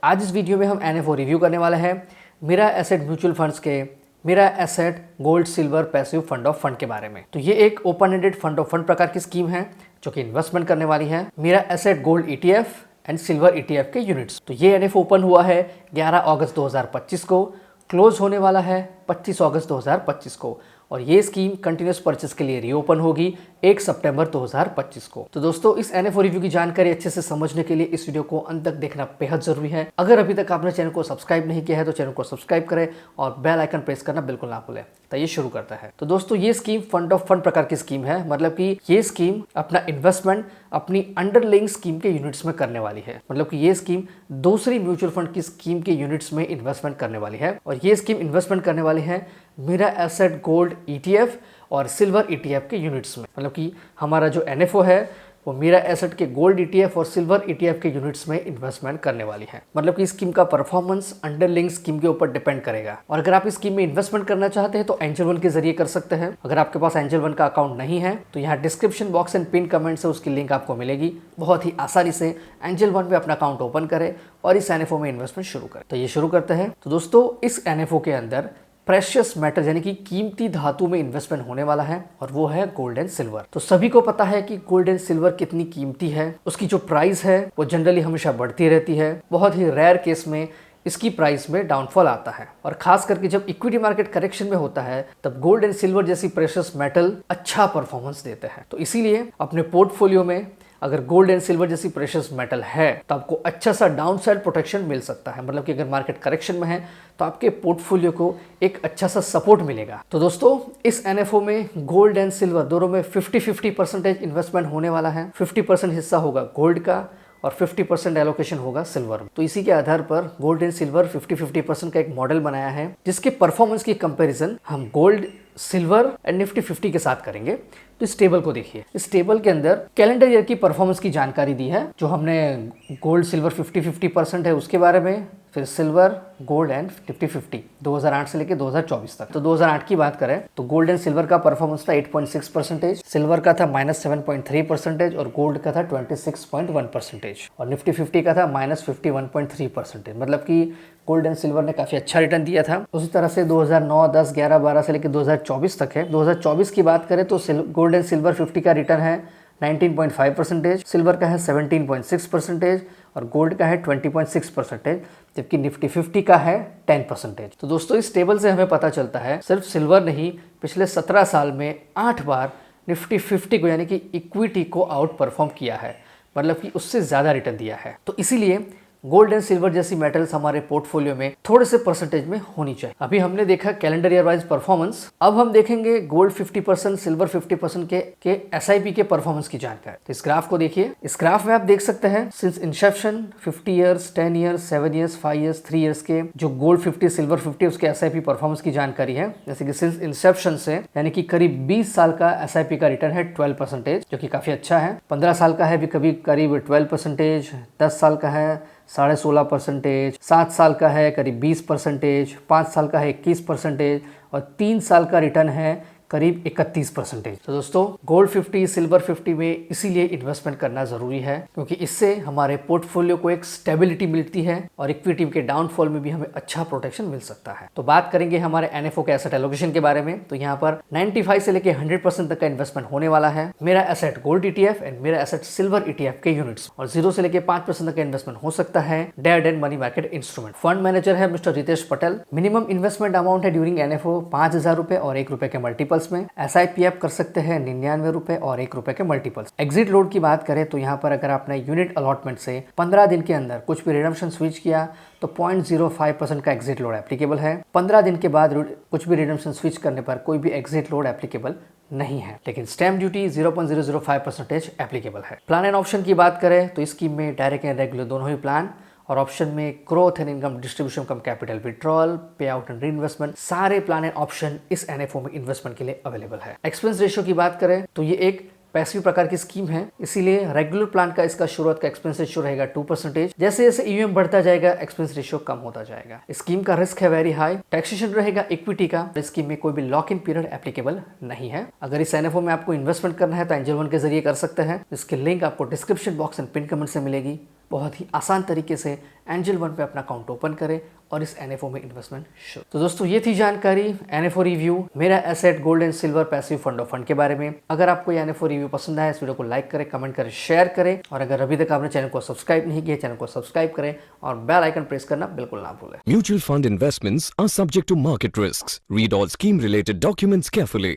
आज इस वीडियो में हम एनएफओ रिव्यू करने वाले हैं मीरा एसेट म्यूचुअल फंड्स के Mirae asset gold silver passive fund of fund के बारे में। तो ये एक open ended fund of fund प्रकार की स्कीम है जो कि इन्वेस्टमेंट करने वाली है Mirae asset gold ETF and silver ETF के यूनिट्स। तो ये एनएफओ ओपन हुआ है 11 अगस्त 2025 को, क्लोज होने वाला है 25 अगस्त 2025 को और ये स्कीम कंटिन्यूस परचेस के लिए रीओपन होगी 1 सितंबर 2025 को। तो दोस्तों, इस एनएफओ रिव्यू की जानकारी अच्छे से समझने के लिए इस वीडियो को अंत तक देखना बेहद जरूरी है। अगर अभी तक आपने चैनल को सब्सक्राइब नहीं किया है तो चैनल को सब्सक्राइब करें और बेल आइकन प्रेस करना बिल्कुल ना भूलें। तो ये शुरू करता है। तो दोस्तों, ये स्कीम फंड ऑफ फंड प्रकार की स्कीम है, मतलब कि ये स्कीम अपना इन्वेस्टमेंट अपनी अंडरलाइंग स्कीम के यूनिट्स में करने वाली है। मतलब कि ये स्कीम दूसरी म्यूचुअल फंड की स्कीम के यूनिट्स में इन्वेस्टमेंट करने वाली है और ये स्कीम इन्वेस्टमेंट करने वाली है मीरा एसेट गोल्ड ईटीएफ और सिल्वर ईटीएफ के यूनिट्स में। मतलब कि हमारा जो एनएफओ है वो मीरा एसेट के गोल्ड ईटीएफ और सिल्वर ईटीएफ के यूनिट्स में इन्वेस्टमेंट करने वाली है। मतलब कि स्कीम का परफॉर्मेंस अंडरलाइंग स्कीम के ऊपर डिपेंड करेगा। और अगर आप इस स्कीम में इन्वेस्टमेंट करना चाहते हैं तो एंजल वन के जरिए कर सकते हैं। अगर आपके पास एंजल वन का अकाउंट नहीं है तो यहाँ description box and pin comment से उसकी लिंक आपको मिलेगी। बहुत ही आसानी से एंजल वन में अपना अकाउंट ओपन करें और इस एनएफओ में इन्वेस्टमेंट शुरू करें। तो ये शुरू करते हैं। तो दोस्तों, इस एनएफओ के अंदर प्रेशियस मेटल यानी कि कीमती धातु में इन्वेस्टमेंट होने वाला है और वो है गोल्ड एंड सिल्वर। तो सभी को पता है कि गोल्ड एंड सिल्वर कितनी कीमती है। उसकी जो प्राइस है वो जनरली हमेशा बढ़ती रहती है। बहुत ही रेयर केस में इसकी प्राइस में डाउनफॉल आता है और खास करके जब इक्विटी मार्केट करेक्शन में होता है तब गोल्ड एंड सिल्वर जैसी प्रेशियस मेटल अच्छा परफॉर्मेंस देते हैं। तो इसीलिए अपने पोर्टफोलियो में अगर गोल्ड एंड सिल्वर जैसी प्रेशियस मेटल है तो आपको अच्छा सा डाउनसाइड प्रोटेक्शन मिल सकता है। मतलब कि अगर मार्केट करेक्शन में है तो आपके पोर्टफोलियो को एक अच्छा सा सपोर्ट मिलेगा। तो दोस्तों, इस एनएफओ में गोल्ड एंड सिल्वर दोनों में 50-50% इन्वेस्टमेंट होने वाला है। 50% हिस्सा होगा गोल्ड का और 50% एलोकेशन होगा सिल्वर में। तो इसी के आधार पर गोल्ड एंड सिल्वर 50-50% का एक मॉडल बनाया है जिसके परफॉर्मेंस की कंपैरिजन हम गोल्ड सिल्वर एंड निफ्टी 50 के साथ करेंगे। तो इस टेबल को देखिए। इस टेबल के अंदर कैलेंडर ईयर की परफॉर्मेंस की जानकारी दी है। जो हमने गोल्ड सिल्वर 50-50% है उसके बारे में, फिर सिल्वर गोल्ड एंड निफ्टी 50 2008 से लेकर 2024 तक। तो 2008 की बात करें तो गोल्ड एंड सिल्वर का परफॉर्मेंस था 8.6%, सिल्वर का था -7.3% और गोल्ड का था 26.1% और निफ्टी 50 का था -51.3%। मतलब कि गोल्ड एंड सिल्वर ने काफी अच्छा रिटर्न दिया था। उसी तरह से 2009, 10, 11, 12 से लेकर 2024 तक है। 2024 की बात करें तो गोल्ड एंड सिल्वर 50 का रिटर्न है 19.5%, सिल्वर का है 17.6% और गोल्ड का है 20.6%, जबकि निफ्टी 50 का है 10%। तो दोस्तों, इस टेबल से हमें पता चलता है सिर्फ सिल्वर नहीं, पिछले 17 साल में 8 बार निफ्टी 50 को यानी कि इक्विटी को आउट परफॉर्म किया है। मतलब कि उससे ज्यादा रिटर्न दिया है। तो इसीलिए गोल्ड एंड सिल्वर जैसी मेटल्स हमारे पोर्टफोलियो में थोड़े से परसेंटेज में होनी चाहिए। अभी हमने देखा कैलेंडर ईयर वाइज परफॉर्मेंस। अब हम देखेंगे गोल्ड 50%, सिल्वर 50% के एसआईपी के परफॉर्मेंस की जानकारी। तो इस ग्राफ को देखिए। इस ग्राफ में आप देख सकते हैं since Inception 50 years, 10 years, 7 years, 5 years, 3 years के जो गोल्ड 50, सिल्वर 50 उसके एसआईपी परफॉर्मेंस की जानकारी है। जैसे कि सिंस इंसेप्शन से यानी कि करीब 20 साल का एसआईपी का रिटर्न है 12%, जो कि काफी अच्छा है। 15 साल का है भी कभी करीब 12%, 10 साल का है 16.5%, 7 साल का है करीब 20%, 5 साल का है 21% और 3 साल का रिटर्न है करीब 31%। तो दोस्तों, गोल्ड 50, सिल्वर 50 में इसीलिए इन्वेस्टमेंट करना जरूरी है क्योंकि इससे हमारे पोर्टफोलियो को एक स्टेबिलिटी मिलती है और इक्विटी के डाउनफॉल में भी हमें अच्छा प्रोटेक्शन मिल सकता है। तो बात करेंगे हमारे एनएफओ के एसेट एलोकेशन के बारे में। तो यहाँ पर 95 से लेकर 100% तक का इन्वेस्टमेंट होने वाला है मेरा एसेट गोल्ड ईटीएफ एंड मेरा एसेट सिल्वर ईटीएफ के यूनिट्स, और 0 से लेकर 5% तक का इन्वेस्टमेंट हो सकता है debt and money market instrument. Fund manager है mister Ritesh Patel. Minimum investment amount है ड्यूरिंग एनएफओ 5000 रुपए और ₹1 के मल्टीपल में। एसआईपी आप कर सकते हैं 99 रुपए और ₹1 के मल्टीपल्स। एग्जिट लोड की बात करें तो यहाँ पर अगर आपने यूनिट अलॉटमेंट से 15 दिन के अंदर कुछ भी रिडम्पशन स्विच किया तो 0.05% का एग्जिट लोड एप्लीकेबल है। 15 दिन के बाद कुछ भी रिडम्पशन स्विच करने पर कोई भी एग्जिट लोड एप्लीकेबल नहीं है, लेकिन स्टैम्प ड्यूटी 0.005% एप्लीकेबल है। प्लान एंड ऑप्शन की बात करें तो इस स्कीम में डायरेक्ट एंड रेगुलर दोनों ही प्लान और ऑप्शन में growth and income distribution come capital withdrawal, पे आउट एंड रीइन्वेस्टमेंट, सारे प्लान एंड ऑप्शन इस एनएफओ में इन्वेस्टमेंट के लिए अवेलेबल है। एक्सपेंस रेशियो की बात करें तो ये एक पैसिव प्रकार की स्कीम है, इसीलिए रेगुलर प्लान का इसका शुरुआत का एक्सपेंस रेशियो रहेगा 2%। जैसे जैसे ईयूएम बढ़ता जाएगा एक्सपेंस रेशियो कम होता जाएगा। स्कीम का रिस्क है वेरी हाई। टैक्सेशन रहेगा इक्विटी का। स्कीम में कोई भी लॉक इन पीरियड एप्लीकेबल नहीं है। अगर इस एनएफओ में आपको इन्वेस्टमेंट करना है तो एंजल वन के जरिए कर सकते हैं। इसकी लिंक आपको description box and pin comment से मिलेगी। बहुत ही आसान तरीके से एंजल वन पे अपना अकाउंट ओपन करें और इस NFO में इन्वेस्टमेंट शुरू। तो दोस्तों ये थी जानकारी NFO रिव्यू मेरा asset gold and silver passive fund of fund के बारे में। अगर आपको ये NFO रिव्यू पसंद आया इस वीडियो को लाइक करें, कमेंट करें, शेयर करें और अगर अभी तक आपने चैनल को सब्सक्राइब नहीं किया चैनल को सब्सक्राइब करें और बेल आइकन प्रेस करना बिल्कुल ना भूलें। Mutual fund investments are subject to market risks. Read all scheme related documents carefully.